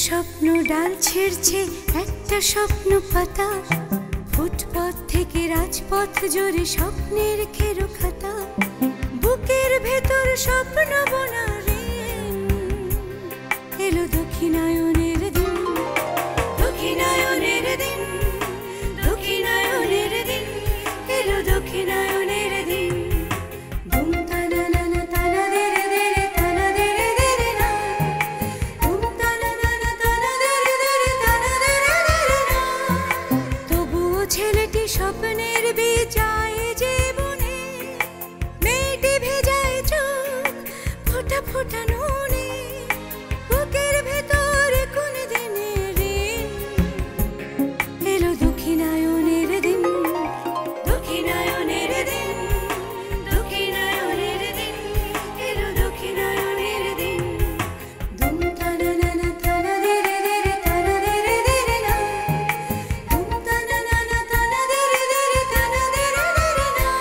স্বপ্ন ডাল ছেড়ছে, একটা স্বপ্ন পাতা, ফুটপথ থেকে রাজপথ জুড়ে স্বপ্নের খেরো খাতা, বুকের ভেতর স্বপ্ন বোনা এলো দক্ষিণায়নের দিন, দক্ষিণায়নের দিন, দক্ষিণায়নের দিন, এলো দক্ষিণায়নের দিন। ধুম তানা নানা তানা দেরে দেরে তানা দেরে দেরে না, ধুম তানা নানা তানা দেরে দেরে তানা দেরে দেরে না। তবুও ছেলেটি স্বপ্নের বিজায় জীবনে, মেয়েটি ভেজায় চোখ ফোটা ফোটা নুনে, বুকের ভেতর কোন দিনের ঋণ এলো দক্ষিণায়নের দিন, দক্ষিণায়নের দিন, দক্ষিণায়নের দিন, এলো দক্ষিণায়নের দিন। ধুম তানা নানা তানা দেরে দেরে তানা দেরে দেরে না, ধুম তানা নানা তানা দেরে দেরে তানা দেরে দেরে না।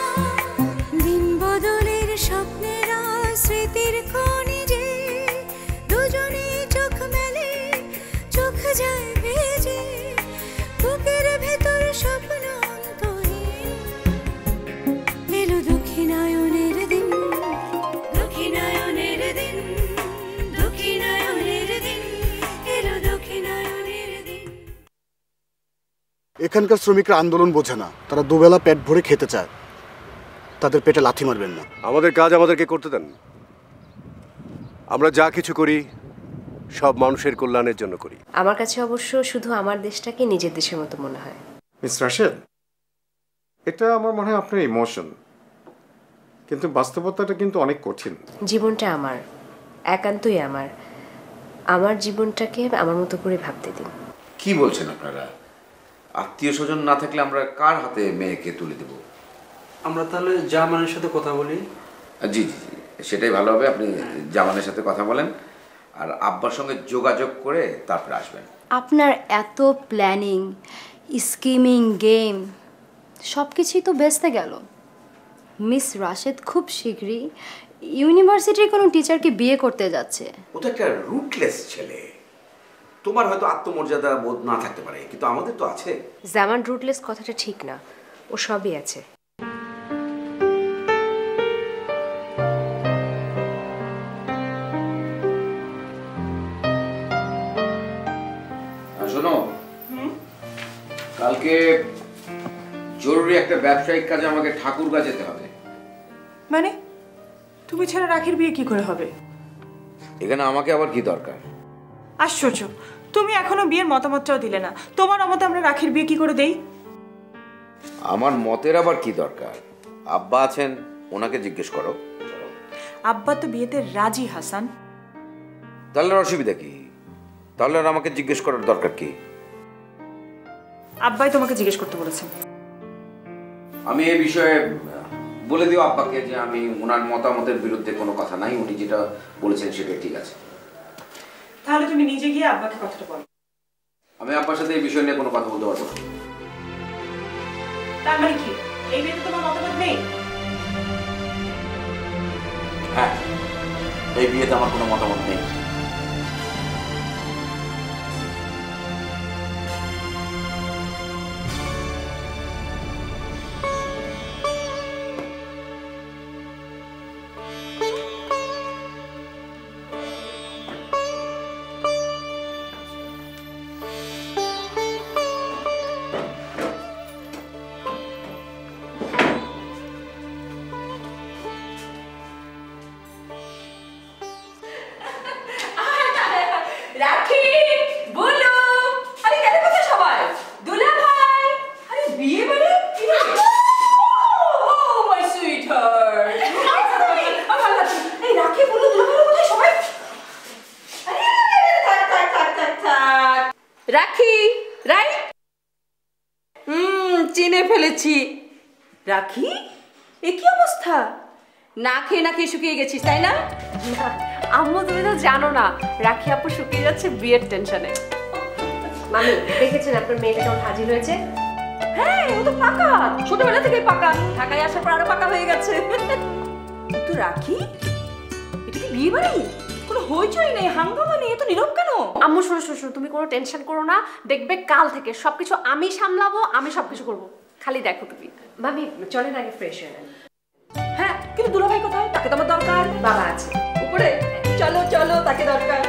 দিন বদলের স্বপ্নের স্মৃতির খনিজে দুজনে চোখ মেলে, চোখ যায় ভেজে, বুকের ভেতর স্বপ্ন অন্তহীন এলো দক্ষিণায়নের দিন, দক্ষিণায়নের দিন, দক্ষিণায়নের দিন, এলো দক্ষিণায়নের দিন। এখানকার শ্রমিকরা আন্দোলন বোঝে না, তারা দুবেলা পেট ভরে খেতে চায়, তাদের পেটে লাথি মারবেন না। আমাদের কাজ আমাদেরকে করতে দেন। আমরা যা কিছু করি সব মানুষের কল্যাণের জন্য করি। আমার কাছে অবশ্য শুধু আমার দেশটাকে নিজের দেশের মতো মনে হয়। মিস রাশেদ, এটা আমার মনে হয় আপনার ইমোশন, কিন্তু বাস্তবতাটা কিন্তু অনেক কঠিন। জীবনটা আমার, একান্তই আমার। আমার জীবনটাকে আমার মতো করে ভাবতে দিন। কি বলছেন আপনারা? আত্মীয় স্বজন না থাকলে আমরা কার হাতে মেয়েকে তুলে দেব? আমরা তাহলে জামানের সাথে কথা বলি। জি জি জি, সেটাই ভালো হবে। আপনি জামানের সাথে কথা বলেন আর আব্বার সঙ্গে যোগাযোগ করে তারপরে আসবেন। আপনার এত প্ল্যানিং, স্কিমিং, গেম সব কিছুই তো বেস্তে গেল। মিস রাশেদ খুব শীঘ্রই ইউনিভার্সিটির কোনো টিচারকে বিয়ে করতে যাচ্ছে। ও তো একটা রুটলেস ছেলে। তোমার হয়তো আত্মমর্যাদা বোধ না থাকতে পারে, কিন্তু আমাদের তো আছে। জামান রুটলেস কথাটা ঠিক না, ও সবই আছে। শোনো, কালকে জরুরি একটা ব্যবসায়িক কাজে আমাকে ঠাকুরগাঁ যেতে হবে। মানে তুমি ছাড়া রাখির বিয়ে কি করে হবে? এখানে আমাকে আবার কি দরকার? আশ্চর্য, তুমি এখনো বিয়ের মতামতটাও দিলে না। তোমার মতে আমরা রাখির বিয়ে কি করে দেই? আমার মতের আবার কি দরকার? আব্বা আছেন, ওনাকে জিজ্ঞেস করো। আব্বা তো বিয়েতে রাজি হাসান। তাহলে অসুবিধা কি? তাহলে আর আমাকে জিজ্ঞেস করার দরকার কি? আব্বাই তোমাকে জিজ্ঞেস করতে বলেছেন। আমি এই বিষয়ে বলে দিও আব্বাকে যে আমি ওনার মতামতের বিরুদ্ধে কোনো কথা নাই, উনি যেটা বলেছেন সেটাই ঠিক আছে। তাহলে তুমি নিজে গিয়ে আব্বাকে কথাটা বলো। আমি আব্বার সাথে এই বিষয় নিয়ে কোনো কথা বলতে পারবো না। তার মানে কি এই বিয়েতে তোমার মতামত নেই? হ্যাঁ, এই বিয়েতে আমার কোনো মতামত নেই। রাখি, বলো, আরে কেন কথা সবাই? দুলা ভাই, আরে বিয়ে মানে কি? ও মাই সুইটহার্ট। এই রাখি, বলো, দুলা ভাই কোথায় সবাই? আরে থাক থাক থাক থাক থাক। রাখি, রাই, চিনে ফেলেছি। রাখি, এ কি অবস্থা? না খেয়ে না খেয়ে শুকিয়ে গেছিস, তাই না? আম্মু তুমি তো জানো না, রাখি আপু শুকিয়ে যাচ্ছে বিয়ের টেনশনে। মামি দেখেছেন আপনার মেয়েটা কেমন হাজির হয়েছে? হ্যাঁ, ও তো পাকা, ছোটবেলা থেকেই পাকা, ঢাকায় আসার পর আরো পাকা হয়ে গেছে। কিন্তু রাখি, এটা কি বিয়ে বাড়ি? কোনো হইচই নেই, হাঙ্গামা নেই, এত নীরব কেন? আম্মু শোনো শোনো শোনো, তুমি কোনো টেনশন করো না, দেখবে কাল থেকে সবকিছু আমি সামলাবো, আমি সবকিছু করবো, খালি দেখো তুমি। ভাবি চলেন আগে ফ্রেশ হয়ে নেন। হ্যাঁ, কিন্তু দুলাভাই কোথায়? তাকে তো আমার দরকার। বাবা আছে উপরে, চলো চলো, তাকে দরকার।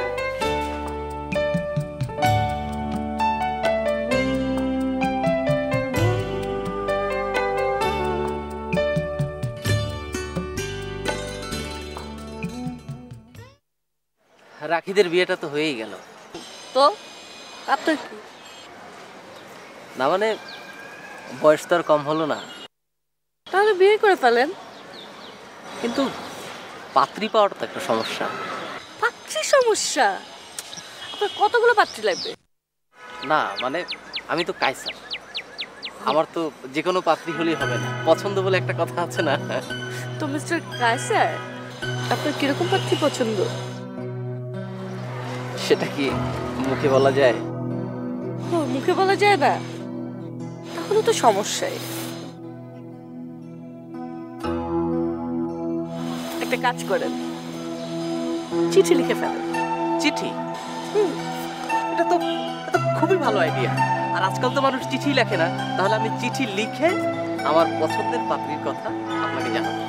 রাখিদের বিয়েটা তো হয়েই গেল। তো আপনার কি? না মানে বয়স তো আর কম হলো না। তাহলে বিয়ে করে ফেলেন। কিন্তু পাত্রী পাওয়াটা তো একটা সমস্যা। পাত্রী সমস্যা? আপনার কতগুলো পাত্রী লাগবে? না মানে আমি তো কাইসার, আমার তো যে কোনো পাত্রী হলেই হবে না, পছন্দ বলে একটা কথা আছে না। তো মিস্টার কায়সার, আপনার কিরকম পাত্রী পছন্দ? সেটা কি মুখে বলা যায়? ও, মুখে বলা যায় না? তাহলে তো সমস্যাই। একটা কাজ করেন, চিঠি লিখে ফেলেন। চিঠি? এটা তো খুবই ভালো আইডিয়া। আর আজকাল তো মানুষ চিঠি লেখে না, তাহলে আমি চিঠি লিখে আমার পছন্দের পাত্রীর কথা আপনাকে জানাবো।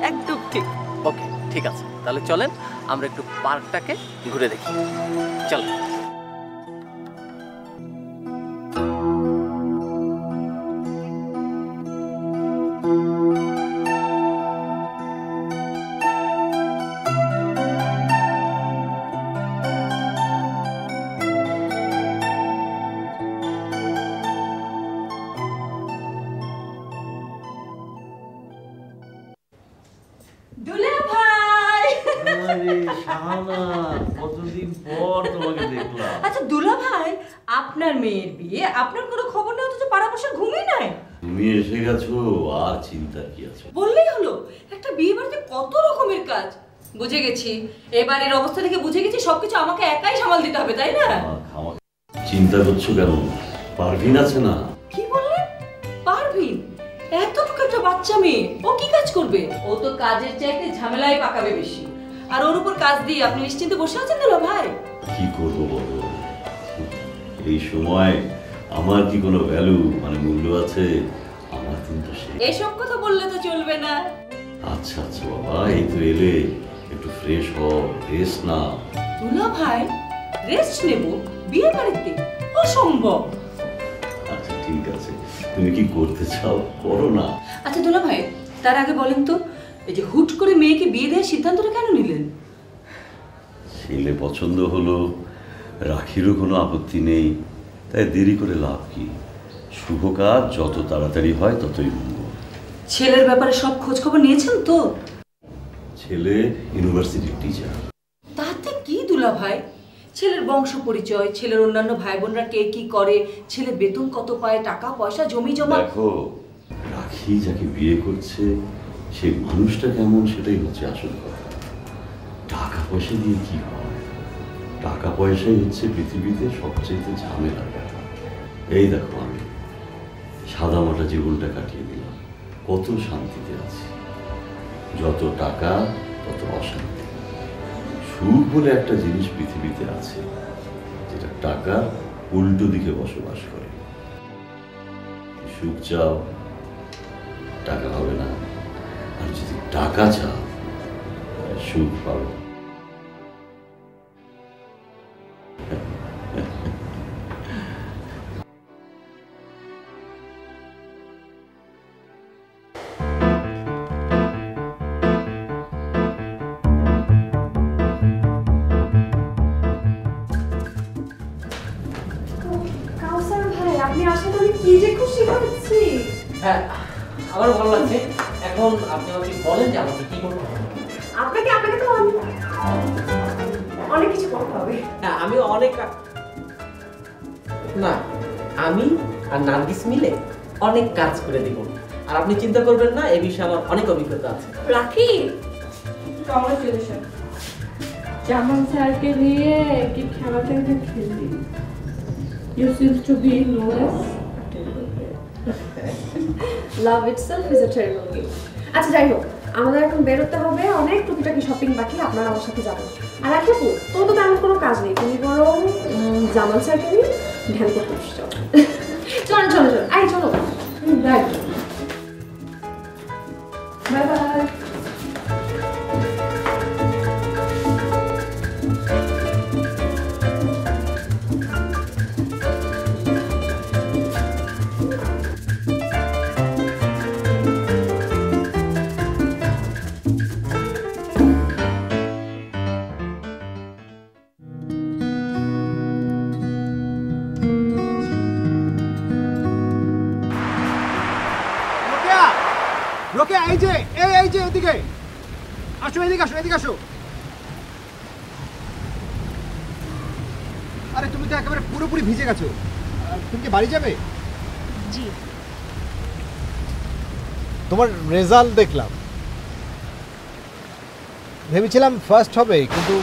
একদম ঠিক। ওকে ঠিক আছে, তাহলে চলেন আমরা একটু পার্কটাকে ঘুরে দেখি। চলেন। কতদিন পর তোমাকে দেখলাম। আচ্ছা দুলাভাই, আপনার মেয়ের বিয়ে, আপনার কোনো খবর নেই, অথচ পাড়া বসে ঘুমিয়ে নাই। তুমি এসে গেছো, আর চিন্তা কি আছে? বললেই হলো, একটা বিয়ে বাড়িতে কত রকমের কাজ। বুঝে গেছি, এবারের অবস্থা থেকে বুঝে গেছি সবকিছু আমাকে একাই সামাল দিতে হবে, তাই না? চিন্তা করছো কেন? পারভিন আছে না? কি বললেন? পারভিন? এতটুকু একটা বাচ্চা মেয়ে, ও কি কাজ করবে? ও তো কাজের চাইতে ঝামেলায় পাকাবে বেশি। আর ওর উপর কাজ দিয়ে আপনি নিশ্চিন্তে বসে আছেন দুলা ভাই? কি করবো বলো, এই সময় আমার কি কোনো ভ্যালু মানে মূল্য আছে? আমার কিন্তু এসব কথা বললে তো চলবে না। আচ্ছা আচ্ছা বাবা, এই তো এলে, একটু ফ্রেশ হও, রেস্ট না। দুলা ভাই, রেস্ট নেব বিয়ে বাড়িতে? অসম্ভব। আচ্ছা ঠিক আছে, তুমি কি করতে চাও করো না। আচ্ছা দুলা ভাই, তার আগে বলেন তো, এই যে হুট করে মেয়েকে বিয়ে দেওয়ার সিদ্ধান্তটা কেন নিলেন? ছেলে পছন্দ হলো, রাখিরও কোনো আপত্তি নেই, তাই দেরি করে লাভ কি? শুভ কাজ যত তাড়াতাড়ি হয় ততই মঙ্গল। ছেলের ব্যাপারে সব খোঁজ খবর নিয়েছেন তো? ছেলে ইউনিভার্সিটির টিচার। তাতে কি দুলা ভাই? ছেলের বংশ পরিচয়, ছেলের অন্যান্য ভাই বোনরা কে কি করে, ছেলে বেতন কত পায়, টাকা পয়সা জমি জমা। দেখো, রাখি যাকে বিয়ে করছে সেই মানুষটা কেমন সেটাই হচ্ছে আসল কথা। টাকা পয়সা দিয়ে কি হয়? টাকা পয়সাই হচ্ছে পৃথিবীতে সবচেয়ে ঝামেলার ব্যাপার। এই দেখো, আমি সাদামাটা জীবনটা কাটিয়ে দিলাম, কত শান্তিতে আছি। যত টাকা তত অশান্তি। সুখ বলে একটা জিনিস পৃথিবীতে আছে, যেটা টাকার উল্টো দিকে বসবাস করে। সুখ চাও, টাকা হবে না, আর যদি টাকা চাও সুখ পাবে। কাউসার ভাই, আপনি আসলে আমি কি যে খুশি হচ্ছি। হ্যাঁ, আমার ভালো লাগছে। এখন আপনি আমাকে বলেন যে আমাকে কি করতে হবে। আপনাকে তো অনেক কিছু করতে হবে। হ্যাঁ, আমি অনেক না, আমি আর নার্গিস মিলে অনেক কাজ করে দেব। আর আপনি চিন্তা করবেন না, এই বিষয়ে আমার অনেক অভিজ্ঞতা আছে। রাখি, কংগ্রেচুলেশন। জামান স্যারকে নিয়ে কি খেলাটা খেললি? You seem to be known as Love itself is a terrible game. আচ্ছা যাই হোক, আমাদের এখন বেরোতে হবে, অনেক টুকিটাকি শপিং বাকি, আপনারা আমার সাথে যাবেন। আর রাখি আপু, তোর তো তেমন কোনো কাজ নেই, তুমি বরং জামাল স্যারকে নিয়ে ধ্যান করতে বসছো। চলো চলো চলো, আই চলো, বাই বাই বাই। রোকেয়া, এই যে এদিকে আসো, এদিকে আসো। আরে তুমি তো একেবারে পুরোপুরি ভিজে গেছো, তুমি কি বাড়ি যাবে? জি। তোমার রেজাল্ট দেখলাম, ভেবেছিলাম ফার্স্ট হবে, কিন্তু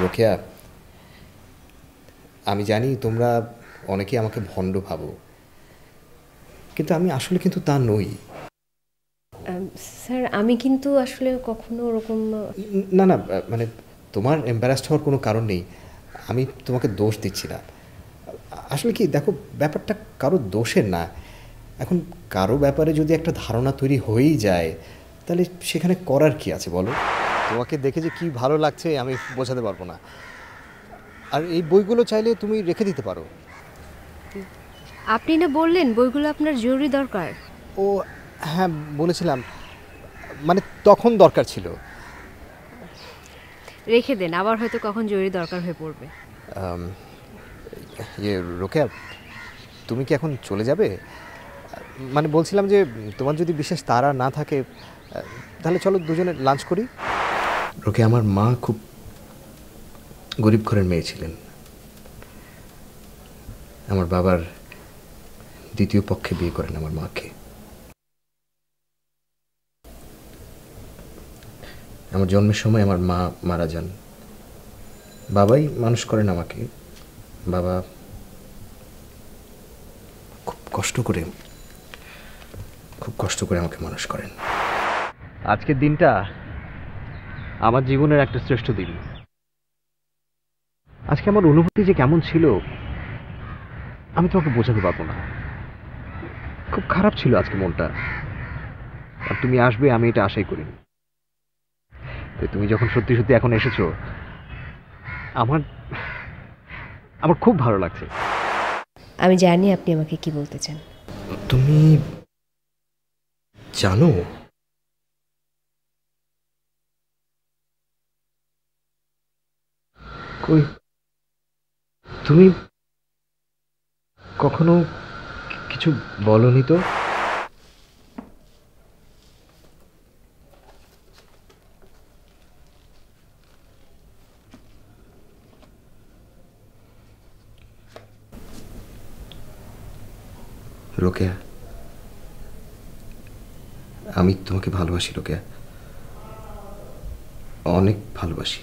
রোকেয়া, আমি জানি তোমরা অনেকে আমাকে ভণ্ড ভাবো, কিন্তু আমি আসলে কিন্তু তা নই। স্যার, আমি কিন্তু আসলে কখনো ওরকম না না, মানে তোমার এম্বারাসড হওয়ার কোনো কারণ নেই, আমি তোমাকে দোষ দিচ্ছি না। আসলে কি দেখো, ব্যাপারটা কারো দোষের না। এখন কারো ব্যাপারে যদি একটা ধারণা তৈরি হয়েই যায়, তাহলে সেখানে করার কি আছে বলো? তোমাকে দেখে যে কি ভালো লাগছে আমি বোঝাতে পারবো না। আর এই বইগুলো চাইলে তুমি রেখে দিতে পারো। আপনি না বললেন বইগুলো আপনার জরুরি দরকার? ও হ্যাঁ, বলেছিলাম, মানে তখন দরকার ছিল। রেখে দেন, আবার হয়তো কখন জরুরি দরকার হয়ে পড়বে। রোকেয়া, তুমি কি এখন চলে যাবে? মানে বলছিলাম যে তোমার যদি বিশেষ তাড়া না থাকে তাহলে চলো দুজনে লাঞ্চ করি। রোকেয়া, আমার মা খুব গরিব ঘরের মেয়ে ছিলেন। আমার বাবার দ্বিতীয় পক্ষে বিয়ে করেন আমার মাকে। আমার জন্মের সময় আমার মা মারা যান, বাবাই মানুষ করেন আমাকে। বাবা খুব কষ্ট করে আমাকে মানুষ করেন। আজকের দিনটা আমার জীবনের একটা শ্রেষ্ঠ দিন। আজকে আমার অনুভূতি যে কেমন ছিল আমি তোমাকে বোঝাতে পারবো না। খুব খারাপ ছিল আজকে মনটা, আর তুমি আসবে আমি এটা আশাই করিনি। তুমি যখন সত্যি সত্যি এখন এসেছো, আমার খুব ভালো লাগছে। আমি জানি আপনি আমাকে কি বলতে চান। তুমি জানো, কই তুমি কখনো কিছু বলনি তো? রোকেয়া, আমি তোমাকে ভালোবাসি রোকেয়া, অনেক ভালোবাসি।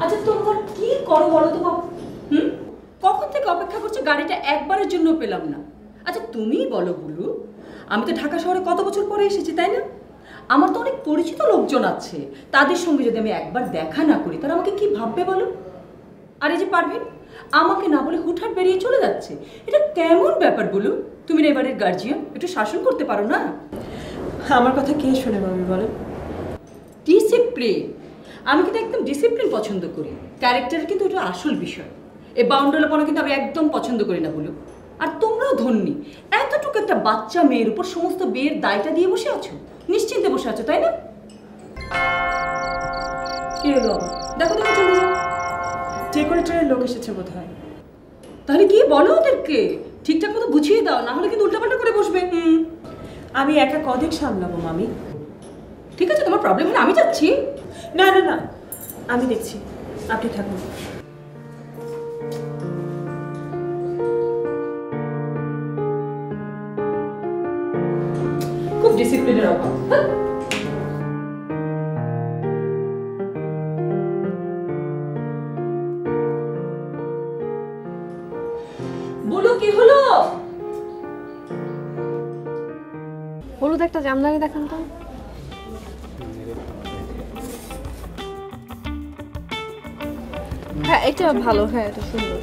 আচ্ছা তোমরা কি করো বলো তো বাবু? কখন থেকে অপেক্ষা করছো, গাড়িটা একবারের জন্য পেলাম না। আচ্ছা তুমিই বলো বুলু, আমি তো ঢাকা শহরে কত বছর পরে এসেছি তাই না? আমার তো অনেক পরিচিত লোকজন আছে, তাদের সঙ্গে যদি আমি একবার দেখা না করি তারা আমাকে কি ভাববে বলো? আর এই যে পারভিন আমাকে না বলে হুটহাট বেরিয়ে চলে যাচ্ছে, এটা কেমন ব্যাপার বলু? তুমি না এবারের গার্জিয়ান, একটু শাসন করতে পারো না? আমার কথা কে শুনে মামি বলেন? ডিসিপ্লিন, আমি কিন্তু একদম ডিসিপ্লিন পছন্দ করি, ক্যারেক্টারের কিন্তু এটা আসল বিষয়। এই বাউন্ডারিপনা কিন্তু আমি একদম পছন্দ করি না বলু। আর তোমরাও ধন্যি, এতটুকু একটা বাচ্চা মেয়ের উপর সমস্ত বিয়ের দায়টা দিয়ে বসে আছো, নিশ্চিন্তে বসে আছো তাই না? কি হলো দেখো দেখো চলে যাও, ডেকোরেটরের লোক এসেছে বোধ হয়। তাহলে কি বলো ওদেরকে, ঠিকঠাক মতো বুঝিয়ে দাও, না হলে কিন্তু উল্টাপাল্টা করে বসবে। আমি একা কদিন সামলাবো মামি। ঠিক আছে তোমার প্রবলেম হলে আমি যাচ্ছি। না না না আমি দেখছি, আপনি থাকুন। খুব ডিসিপ্লিনের অভাব। বলো কি হলো? হলুদ একটা জামদানি দেখান তো। হ্যাঁ এটা ভালো, হ্যাঁ এটা সুন্দর।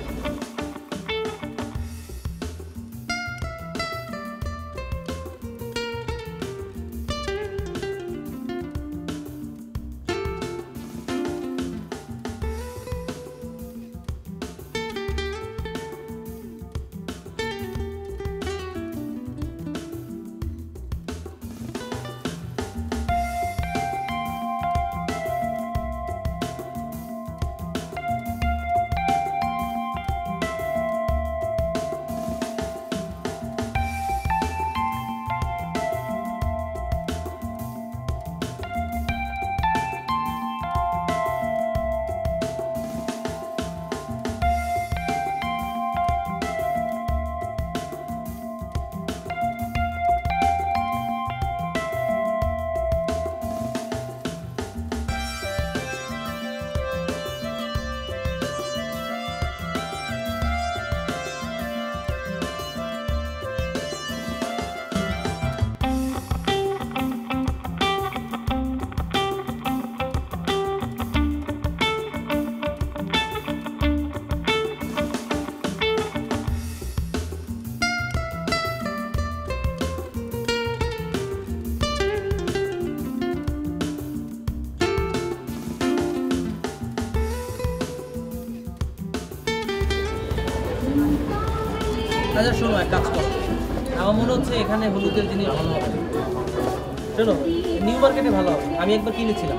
আচ্ছা শোনো, এক কাজ করো, আমার মনে হচ্ছে এখানে হলুদের জিনিস ভালো হবে। শোনো, নিউ মার্কেটে ভালো হবে, আমি একবার কিনেছিলাম।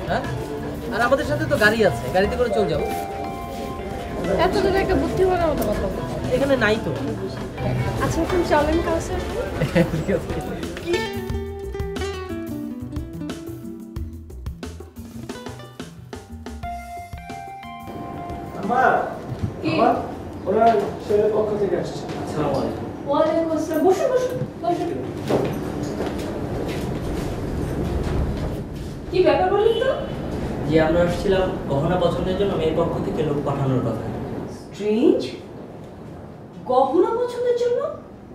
হ্যাঁ, আর আমাদের সাথে তো গাড়ি আছে, গাড়িতে করে চলে যাবো। এত দিন একটা বুদ্ধি হওয়ার মতো কথা এখানে নাই তো। আচ্ছা এখন চলেন কাছে। ওরা ছেলের পক্ষ থেকে আসছে। আসসালামু আলাইকুম। ওয়ালাইকুম আসসালাম, বসুন বসুন বসুন। কি ব্যাপার বললেন তো? যে আমরা আসছিলাম গহনা পছন্দের জন্য মেয়ের পক্ষ থেকে লোক পাঠানোর কথা। স্ট্রেঞ্জ, গহনা পছন্দের জন্য?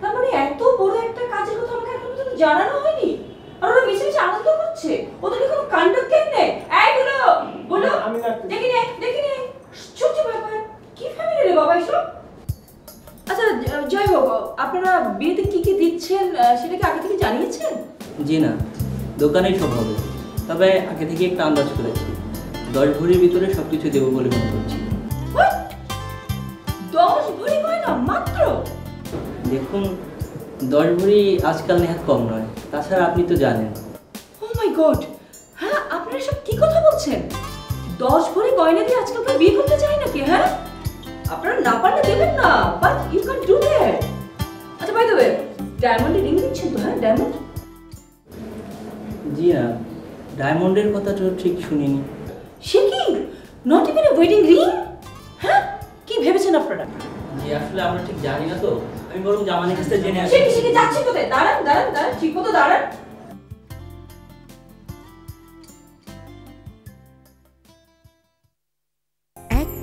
তার মানে এত বড় একটা কাজের কথা আমাকে এখন পর্যন্ত জানানো হয়নি, আর ওরা মিশে মিশে আনন্দ করছে, ওদের কোনো কাণ্ডজ্ঞান নেই। এই বলো বলো, দেখি নে চুপ ব্যাপার, কি ফ্যামিলি রে বাবা এসব? আচ্ছা যাই হোক, আপনারা বিয়েতে কি কি দিচ্ছেন সেটা কি আগে থেকে জানিয়েছেন? জি না, দোকানেই সব হবে, তবে আগে থেকে একটা আন্দাজ করেছি 10 ভরির ভিতরে সবকিছু দেবো বলে মনে করছি। 10 ভরি গয়না মাত্র? দেখুন 10 ভরি আজকাল নেহাত কম নয়, তাছাড়া আপনি তো জানেন। ও মাই গড, হ্যাঁ আপনারা সব কি কথা বলছেন? 10 ভরি গয়না দিয়ে আজকাল কেউ বিয়ে করতে চায় নাকি? হ্যাঁ আপনারা না পারলে দেবেন না, but you can do that. আচ্ছা বাই দ্য ওয়ে, ডায়মন্ডের রিং দিচ্ছেন তো? হ্যাঁ ডায়মন্ড? জি না, ডায়মন্ডের কথা তো ঠিক শুনিনি। সে কি, not even a wedding ring? হ্যাঁ কি ভেবেছেন আপনারা? জি আসলে আমরা ঠিক জানি না তো, আমি বরং জামানের কাছে জেনে আসি। সে কি যাচ্ছে কোথায়? দাঁড়ান দাঁড়ান দাঁড়ান, ঠিক মতো দাঁড়ান।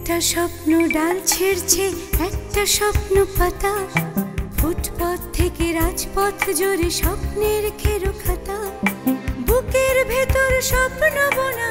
একটা স্বপ্ন ডাল ছেড়ছে, একটা স্বপ্ন পাতা, ফুটপথ থেকে রাজপথ জুড়ে স্বপ্নের খেরো খাতা, বুকের ভেতর স্বপ্ন বোনা